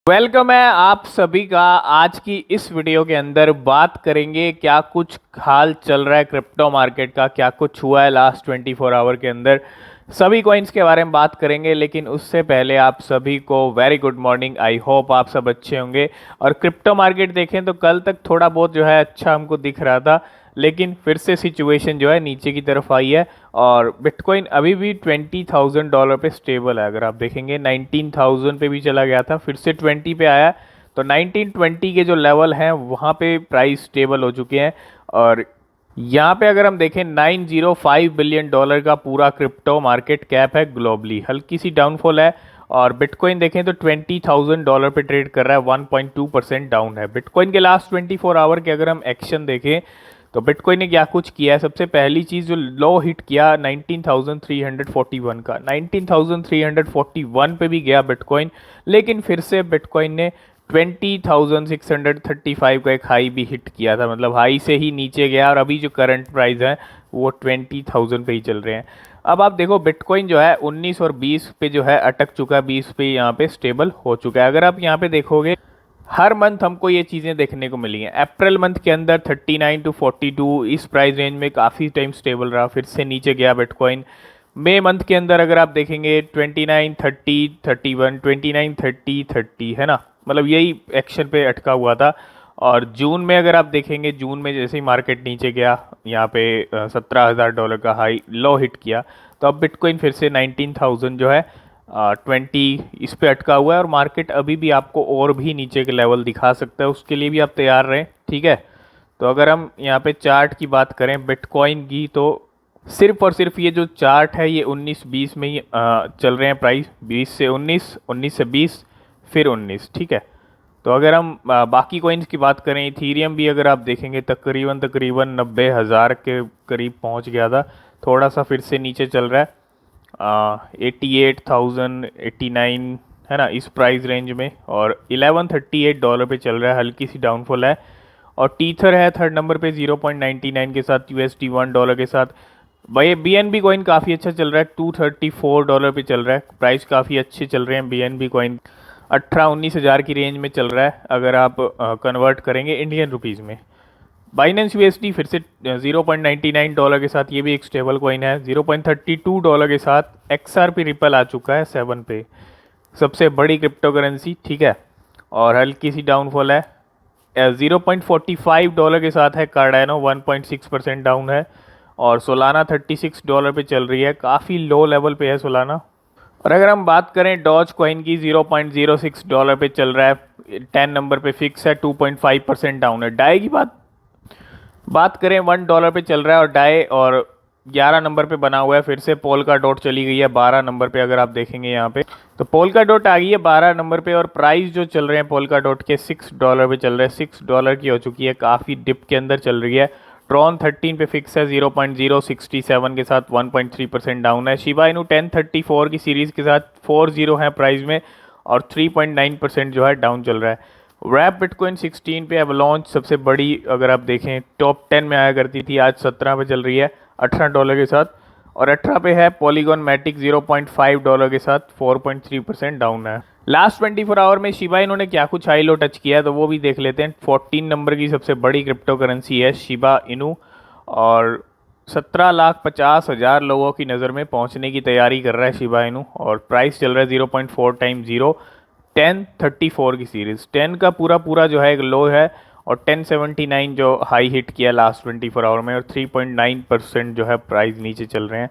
Welcome है आप सभी का। आज की इस वीडियो के अंदर बात करेंगे क्या कुछ हाल चल रहा है क्रिप्टो मार्केट का, क्या कुछ हुआ है लास्ट 24 आवर के अंदर। सभी कॉइन्स के बारे में बात करेंगे, लेकिन उससे पहले आप सभी को very good morning. I hope आप सब अच्छे होंगे। और क्रिप्टो मार्केट देखें तो कल तक थोड़ा बहुत जो है अच्छा हमको दिख रहा था, लेकिन फिर से सिचुएशन जो है नीचे की तरफ आई है। और बिटकॉइन अभी भी $20,000 पे स्टेबल है। अगर आप देखेंगे 19,000 पे भी चला गया था, फिर से 20 पे आया। तो 19-20 के जो लेवल हैं वहाँ पे प्राइस स्टेबल हो चुके हैं। और यहाँ पे अगर हम देखें $905 बिलियन का पूरा क्रिप्टो मार्केट कैप है ग्लोबली। हल्की सी डाउनफॉल है। और बिटकॉइन देखें तो $20,000 पे ट्रेड कर रहा है, 1.2% डाउन है। बिटकॉइन के लास्ट 24 आवर के अगर हम एक्शन देखें तो बिटकॉइन ने क्या कुछ किया है। सबसे पहली चीज़ जो लो हिट किया 19,341 का, 19,341 पे भी गया बिटकॉइन, लेकिन फिर से बिटकॉइन ने 20,635 का एक हाई भी हिट किया था। मतलब हाई से ही नीचे गया और अभी जो करंट प्राइस है वो 20,000 पे ही चल रहे हैं। अब आप देखो बिटकॉइन जो है 19 और 20 पे जो है अटक चुका है, 20 पे यहाँ पे स्टेबल हो चुका है। अगर आप यहाँ पे देखोगे हर मंथ हमको ये चीज़ें देखने को मिली हैं। अप्रैल मंथ के अंदर 39 टू 42 इस प्राइस रेंज में काफ़ी टाइम स्टेबल रहा, फिर से नीचे गया बिटकॉइन। मई मंथ के अंदर अगर आप देखेंगे 29, 30, 31, 29, 30, 30 है ना, मतलब यही एक्शन पे अटका हुआ था। और जून में अगर आप देखेंगे, जून में जैसे ही मार्केट नीचे गया यहाँ पे $17,000 का हाई लो हिट किया, तो अब बिटकॉइन फिर से 19,000 जो है 20 इस पे अटका हुआ है। और मार्केट अभी भी आपको और भी नीचे के लेवल दिखा सकता है, उसके लिए भी आप तैयार रहें, ठीक है। तो अगर हम यहाँ पे चार्ट की बात करें बिटकॉइन की, तो सिर्फ और सिर्फ ये जो चार्ट है ये 19-20 में ही चल रहे हैं प्राइस, 20 से 19, 19 से 20, फिर 19, ठीक है। तो अगर हम बाकी कॉइन्स की बात करें, इथीरियम भी अगर आप देखेंगे तकरीबन तकरीबन 90,000 के करीब पहुंच गया था, थोड़ा सा फिर से नीचे चल रहा है 88,000, 89 है ना, इस प्राइस रेंज में। और $1138 पे चल रहा है, हल्की सी डाउनफॉल है। और टीथर है थर्ड नंबर पे 0.99 के साथ, USD $1 के साथ। भाई BNB कॉइन काफ़ी अच्छा चल रहा है, $234 पे चल रहा है, प्राइस काफ़ी अच्छे चल रहे हैं BNB कॉइन। 18-19 हज़ार की रेंज में चल रहा है अगर आप कन्वर्ट करेंगे इंडियन रुपीज़ में। बाइनेंस USD फिर से $0.99 के साथ, ये भी एक स्टेबल कॉइन है। $0.32 के साथ XRP रिपल आ चुका है 7 पे, सबसे बड़ी क्रिप्टो करेंसी, ठीक है। और हल्की सी डाउनफॉल है। $0.45 के साथ है कार्डानो, 1.6% डाउन है। और सोलाना $36 पे चल रही है, काफ़ी लो लेवल पे है सोलाना। और अगर हम बात करें डॉज कॉइन की, $0.06 पे चल रहा है, 10 नंबर पे फिक्स है, 2.5% डाउन है। डाई की बात करें $1 पे चल रहा है और डाई, और 11 नंबर पे बना हुआ है। फिर से पोल्का डॉट चली गई है 12 नंबर पे। अगर आप देखेंगे यहाँ पे तो पोल्का डॉट आ गई है 12 नंबर पे। और प्राइस जो चल रहे हैं पोल्का डॉट के $6 पे चल रहे हैं, $6 की हो चुकी है, काफ़ी डिप के अंदर चल रही है। ट्रॉन 13 पे फिक्स है 0.067 के साथ, 1.3% डाउन है। शिबा इनू 1034 की सीरीज़ के साथ 40 है प्राइस में, और 3.9% जो है डाउन चल रहा है। रैप बिटकॉइन 16 पे, एवलॉन्च सबसे बड़ी अगर आप देखें टॉप 10 में आया करती थी, आज 17 पे चल रही है $18 के साथ। और 18 पे है पॉलीगॉन मैटिक $0.5 के साथ, 4.3% डाउन है। लास्ट 24 आवर में शिबा इन्होंने क्या कुछ हाई लो टच किया है तो वो भी देख लेते हैं। 14 नंबर की सबसे बड़ी क्रिप्टो करेंसी है शिबा इनू, और 17,50,000 लोगों की नज़र में पहुंचने की तैयारी कर रहा है शिबा इनू। और प्राइस चल रहा है 0.4 टाइम 0, 1034 की सीरीज़, 10 का पूरा पूरा जो है एक लो है, और 1079 जो हाई हिट किया लास्ट 24 आवर में, और 3.9% जो है प्राइस नीचे चल रहे हैं।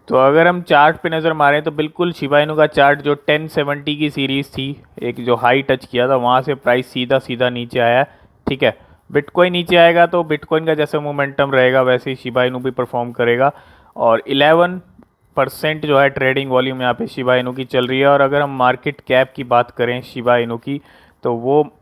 तो अगर हम चार्ट पे नज़र मारें तो बिल्कुल शिबा इनू का चार्ट जो 1070 की सीरीज़ थी, एक जो हाई टच किया था, वहाँ से प्राइस सीधा सीधा नीचे आया है, ठीक है। बिटकॉइन नीचे आएगा तो बिटकॉइन का जैसा मोमेंटम रहेगा वैसे ही शिबा इनू भी परफॉर्म करेगा। और 11% जो है ट्रेडिंग वॉल्यूम यहाँ पे शिबा इनू की चल रही है। और अगर हम मार्केट कैप की बात करें शिबा इनू की, तो वो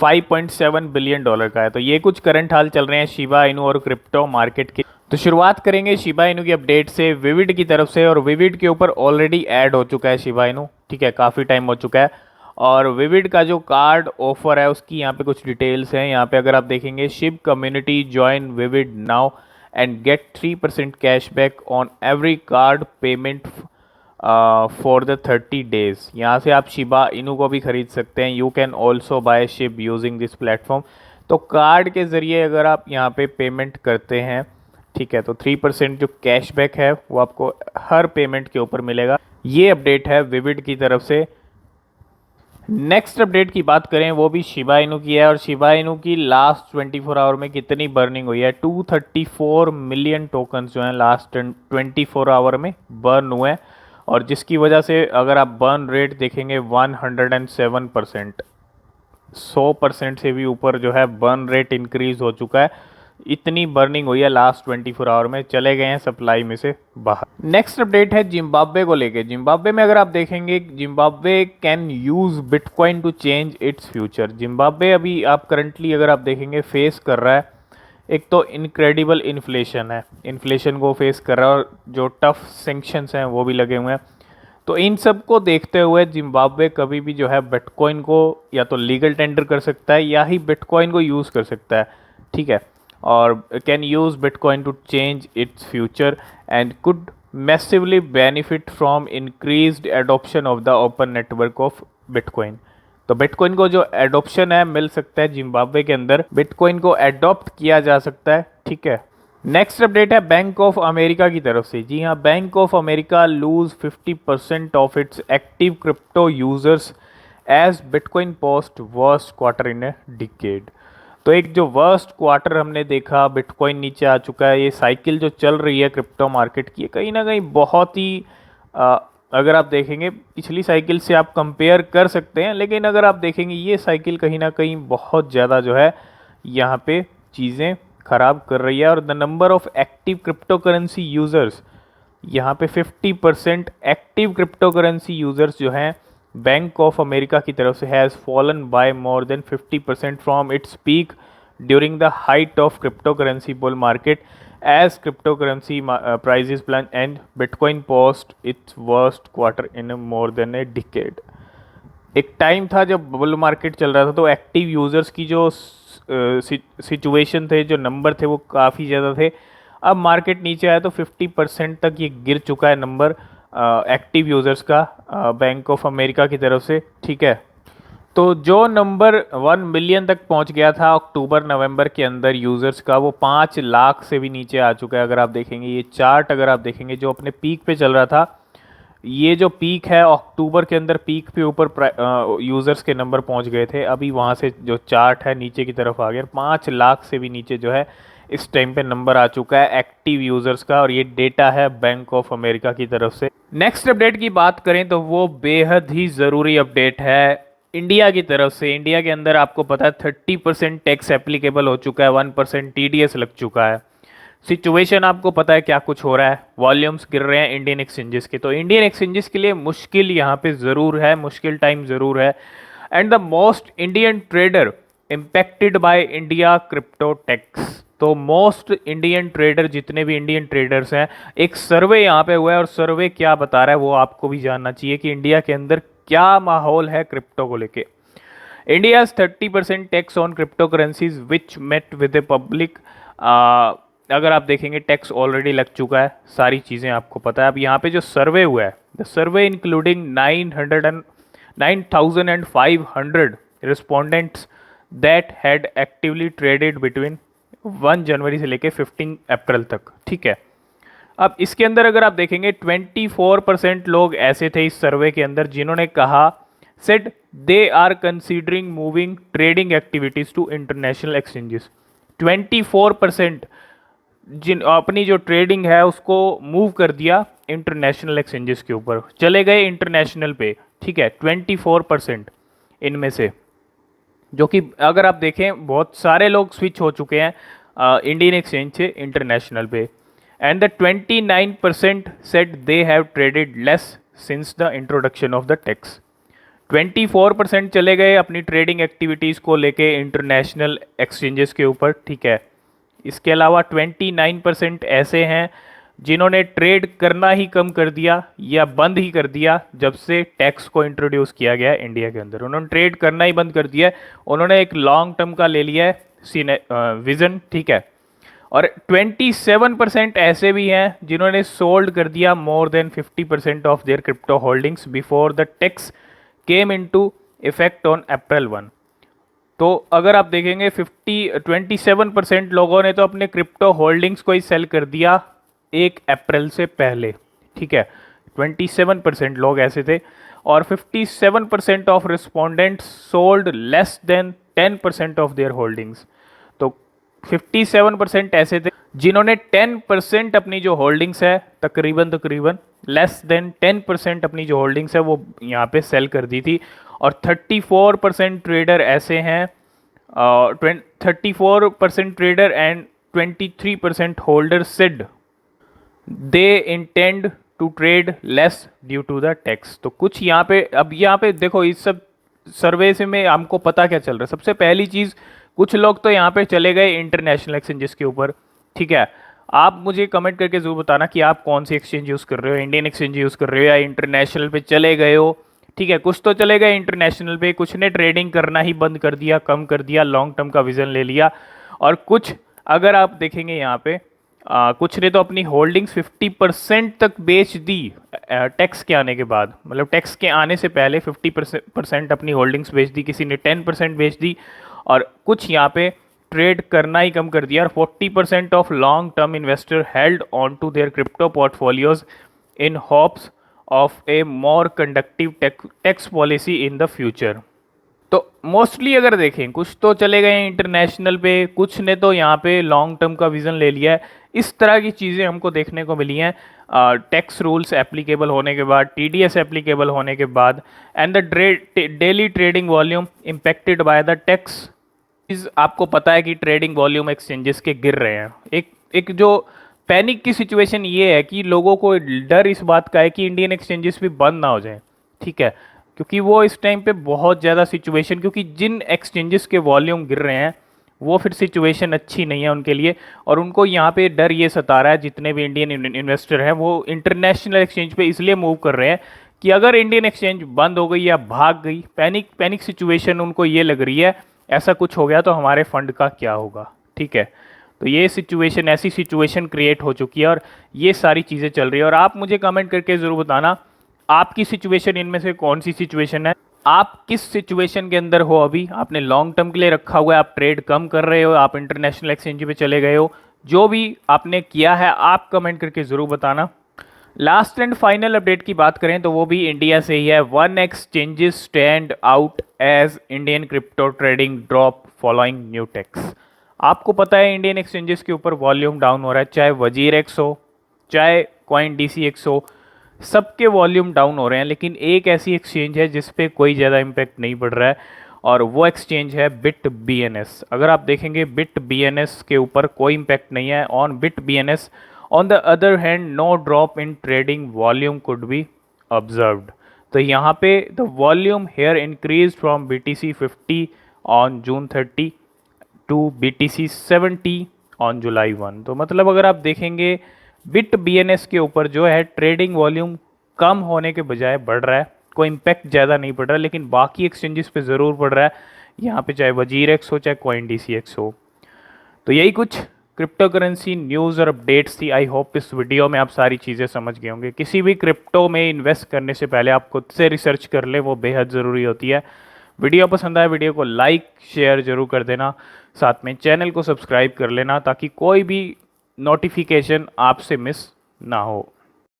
$5.7 बिलियन का है। तो ये कुछ करंट हाल चल रहे हैं शिबा इनू और क्रिप्टो मार्केट के। तो शुरुआत करेंगे शिबा इनू की अपडेट से विविड की तरफ से। और विविड के ऊपर ऑलरेडी ऐड हो चुका है शिबा इनू, ठीक है, काफ़ी टाइम हो चुका है। और विविड का जो कार्ड ऑफर है उसकी यहाँ पे कुछ डिटेल्स हैं। यहाँ पे अगर आप देखेंगे, ship community join vivid now and get 3% cashback on every card payment for the 30 days। यहाँ से आप शिबा इनू को भी खरीद सकते हैं। You can also by ship using this platform. तो कार्ड के ज़रिए अगर आप यहाँ पे पेमेंट करते हैं, ठीक है, तो 3% जो कैशबैक है वो आपको हर पेमेंट के ऊपर मिलेगा। ये अपडेट है विविड की तरफ से। नेक्स्ट अपडेट की बात करें वो भी शिबा इनू की है, और शिबा इनू की लास्ट 24 आवर में कितनी बर्निंग हुई है। 234 मिलियन टोकन्स जो हैं लास्ट 24 आवर में बर्न हुए हैं, और जिसकी वजह से अगर आप बर्न रेट देखेंगे 107%, 100% से भी ऊपर जो है बर्न रेट इंक्रीज हो चुका है। इतनी बर्निंग हुई है लास्ट 24 आवर में, चले गए हैं सप्लाई में से बाहर। नेक्स्ट अपडेट है जिम्बाब्वे को लेके। जिम्बाब्वे में अगर आप देखेंगे, Zimbabwe can use bitcoin to change its future. Zimbabwe अभी आप करंटली अगर आप देखेंगे फेस कर रहा है, एक तो इनक्रेडिबल इन्फ्लेशन है, इन्फ्लेशन को फेस कर रहा है, और जो टफ सेंक्शंस हैं वो भी लगे हुए हैं। तो इन सब को देखते हुए जिम्बाब्वे कभी भी जो है बिटकॉइन को या तो लीगल टेंडर कर सकता है या ही बिटकॉइन को यूज़ कर सकता है, ठीक है, और can use bitcoin to change its future and could massively benefit from increased adoption of the open network of bitcoin. तो बिटकॉइन को जो एडॉप्शन है मिल सकता है जिम्बाब्वे के अंदर, बिटकॉइन को एडॉप्ट किया जा सकता है, ठीक है। नेक्स्ट अपडेट है बैंक ऑफ अमेरिका की तरफ से। जी हाँ, bank of America lose 50% of its active crypto users as bitcoin post worst quarter in a decade. तो एक जो वर्स्ट क्वार्टर हमने देखा, बिटकॉइन नीचे आ चुका है, ये साइकिल जो चल रही है क्रिप्टो मार्केट की, कहीं ना कहीं बहुत ही अगर आप देखेंगे पिछली साइकिल से आप कंपेयर कर सकते हैं, लेकिन अगर आप देखेंगे ये साइकिल कहीं ना कहीं बहुत ज़्यादा जो है यहाँ पे चीज़ें ख़राब कर रही है। और the number of active crypto currency users, यहाँ पे 50% एक्टिव क्रिप्टो करेंसी यूज़र्स जो हैं बैंक ऑफ अमेरिका की तरफ से has fallen by more than 50% from its peak during the height of cryptocurrency bull market as cryptocurrency prices plan and bitcoin post its worst quarter in more than a decade. एक time था जब bull market चल रहा था तो active users की जो situation थे, जो नंबर थे वो काफ़ी ज़्यादा थे। अब मार्केट नीचे आया तो 50% तक ये गिर चुका है नंबर एक्टिव यूज़र्स का बैंक ऑफ अमेरिका की तरफ से, ठीक है। तो जो नंबर 1 मिलियन तक पहुंच गया था अक्टूबर नवंबर के अंदर यूज़र्स का, वो 5 लाख से भी नीचे आ चुका है। अगर आप देखेंगे ये चार्ट, अगर आप देखेंगे जो अपने पीक पे चल रहा था, ये जो पीक है अक्टूबर के अंदर पीक पे ऊपर यूज़र्स के नंबर पहुंच गए थे। अभी वहां से जो चार्ट है नीचे की तरफ आ गया, 5 लाख से भी नीचे जो है इस टाइम पे नंबर आ चुका है एक्टिव यूज़र्स का, और ये डेटा है बैंक ऑफ अमेरिका की तरफ से। नेक्स्ट अपडेट की बात करें तो वो बेहद ही ज़रूरी अपडेट है इंडिया की तरफ से। इंडिया के अंदर आपको पता है 30% टैक्स एप्लीकेबल हो चुका है, 1% TDS लग चुका है। सिचुएशन आपको पता है क्या कुछ हो रहा है, वॉल्यूम्स गिर रहे हैं इंडियन एक्सचेंजेस के। तो इंडियन एक्सचेंजेस के लिए मुश्किल यहाँ पे ज़रूर है, मुश्किल टाइम ज़रूर है। And the most Indian trader impacted by India crypto tax. तो मोस्ट इंडियन ट्रेडर, जितने भी इंडियन ट्रेडर्स हैं, एक सर्वे यहाँ पे हुआ है, और सर्वे क्या बता रहा है वो आपको भी जानना चाहिए कि इंडिया के अंदर क्या माहौल है क्रिप्टो को लेके। India 30% tax on cryptocurrencies which met with a public. अगर आप देखेंगे टैक्स ऑलरेडी लग चुका है, सारी चीज़ें आपको पता है। अब यहाँ पे जो सर्वे हुआ है, the survey including 9,500 respondents that had actively traded between 1 जनवरी से लेके 15 अप्रैल तक, ठीक है। अब इसके अंदर अगर आप देखेंगे 24% लोग ऐसे थे इस सर्वे के अंदर जिन्होंने कहा, said they are considering moving trading activities to international exchanges. 24% जिन अपनी जो ट्रेडिंग है उसको मूव कर दिया इंटरनेशनल एक्सचेंजेस के ऊपर, चले गए इंटरनेशनल पे, ठीक है। 24% इनमें से, जो कि अगर आप देखें बहुत सारे लोग स्विच हो चुके हैं इंडियन एक्सचेंज से इंटरनेशनल पे। And the 29% said they have traded less since the introduction of the tax. 24% चले गए अपनी ट्रेडिंग एक्टिविटीज़ को लेके इंटरनेशनल एक्सचेंजेस के ऊपर, ठीक है। इसके अलावा 29% ऐसे हैं जिन्होंने ट्रेड करना ही कम कर दिया या बंद ही कर दिया जब से टैक्स को इंट्रोड्यूस किया गया है इंडिया के अंदर। उन्होंने ट्रेड करना ही बंद कर दिया है, उन्होंने एक लॉन्ग टर्म का ले लिया है विज़न, ठीक है। और 27% ऐसे भी हैं जिन्होंने सोल्ड कर दिया मोर than 50% of their crypto holdings before the tax came into effect on April 1। तो अगर आप देखेंगे 27% लोगों ने तो अपने क्रिप्टो होल्डिंग्स को ही सेल कर दिया 1 अप्रैल से पहले, ठीक है। 27% लोग ऐसे थे और 57% of respondents sold less than 10% of their holdings. तो 57% ऐसे थे जिन्होंने 10% अपनी जो होल्डिंग्स है तकरीबन लेस देन 10% अपनी जो होल्डिंग्स है वो यहाँ पे सेल कर दी थी। और 34% ट्रेडर ऐसे हैं, 34% trader and 23% holder said they intend to trade less due to the tax. तो कुछ यहाँ पे, अब यहाँ पे देखो इस सब सर्वे से में हमको पता क्या चल रहा है। सबसे पहली चीज़, कुछ लोग तो यहाँ पे चले गए इंटरनेशनल एक्सचेंजेस के ऊपर, ठीक है। आप मुझे कमेंट करके ज़रूर बताना कि आप कौन सी एक्सचेंज यूज़ कर रहे हो, इंडियन एक्सचेंज यूज़ कर रहे हो या इंटरनेशनल पे चले गए हो, ठीक है। कुछ तो चले गए इंटरनेशनल पे, कुछ ने ट्रेडिंग करना ही बंद कर दिया, कम कर दिया, लॉन्ग टर्म का विजन ले लिया। और कुछ अगर आप देखेंगे यहाँ पे कुछ ने तो अपनी होल्डिंग्स 50% तक बेच दी टैक्स के आने के बाद, मतलब टैक्स के आने से पहले 50% अपनी होल्डिंग्स बेच दी, किसी ने 10% बेच दी और कुछ यहाँ पे ट्रेड करना ही कम कर दिया। और 40% of long term investor held on to their crypto portfolios in hopes of a more conductive tax policy in the future. तो मोस्टली अगर देखें कुछ तो चले गए इंटरनेशनल पे, कुछ ने तो यहाँ पे लॉन्ग टर्म का विज़न ले लिया है। इस तरह की चीज़ें हमको देखने को मिली हैं टैक्स रूल्स एप्लीकेबल होने के बाद, टीडीएस एप्लीकेबल होने के बाद and the daily trading volume impacted by the tax. आपको पता है कि ट्रेडिंग वॉल्यूम एक्सचेंजेस के गिर रहे हैं। एक जो पैनिक की सिचुएशन ये है कि लोगों को डर इस बात का है कि इंडियन एक्सचेंजेस भी बंद ना हो जाए, ठीक है। क्योंकि वो इस टाइम पे बहुत ज़्यादा सिचुएशन, क्योंकि जिन एक्सचेंजेस के वॉल्यूम गिर रहे हैं वो फिर सिचुएशन अच्छी नहीं है उनके लिए। और उनको यहाँ पे डर ये सता रहा है, जितने भी इंडियन इन्वेस्टर हैं वो इंटरनेशनल एक्सचेंज पे इसलिए मूव कर रहे हैं कि अगर इंडियन एक्सचेंज बंद हो गई या भाग गई, पैनिक सिचुएशन उनको ये लग रही है, ऐसा कुछ हो गया तो हमारे फंड का क्या होगा, ठीक है। तो ये सिचुएशन, ऐसी सिचुएशन क्रिएट हो चुकी है और ये सारी चीज़ें चल रही है। और आप मुझे कमेंट करके ज़रूर बताना आपकी सिचुएशन इनमें से कौन सी सिचुएशन है, आप किस सिचुएशन के अंदर हो अभी। आपने लॉन्ग टर्म के लिए रखा हुआ है, आप ट्रेड कम कर रहे हो, आप इंटरनेशनल एक्सचेंज पे चले गए हो, जो भी आपने किया है आप कमेंट करके ज़रूर बताना। लास्ट एंड फाइनल अपडेट की बात करें तो वो भी इंडिया से ही है। 1 exchanges stand out as Indian crypto trading drop following new tax. आपको पता है इंडियन एक्सचेंजेस के ऊपर वॉल्यूम डाउन हो रहा है, चाहे वजीर एक्स हो, चाहे कॉइन डीसी एक्स हो, सबके वॉल्यूम डाउन हो रहे हैं। लेकिन एक ऐसी एक्सचेंज है जिस पे कोई ज़्यादा इम्पैक्ट नहीं पड़ रहा है और वो एक्सचेंज है बिट BNS। अगर आप देखेंगे बिट BNS के ऊपर कोई इम्पैक्ट नहीं है on bit BNS। On the other hand no drop in trading volume could be observed. तो यहाँ पे the volume here increase from BTC 50 on June 30 to BTC 70 on July 1। तो मतलब अगर आप देखेंगे बिट BNS के ऊपर जो है ट्रेडिंग वॉल्यूम कम होने के बजाय बढ़ रहा है, कोई इम्पैक्ट ज़्यादा नहीं पड़ रहा, लेकिन बाकी एक्सचेंजेस पे ज़रूर पड़ रहा है, यहाँ पे चाहे वजीर एक्स हो चाहे कॉइन डीसी एक्स हो। तो यही कुछ क्रिप्टो करेंसी न्यूज़ और अपडेट्स थी। आई होप इस वीडियो में आप सारी चीज़ें समझ गए होंगे। किसी भी क्रिप्टो में इन्वेस्ट करने से पहले आप खुद से रिसर्च कर लें, वो बेहद ज़रूरी होती है। वीडियो पसंद आए वीडियो को लाइक शेयर ज़रूर कर देना, साथ में चैनल को सब्सक्राइब कर लेना ताकि कोई भी नोटिफिकेशन आपसे मिस ना हो।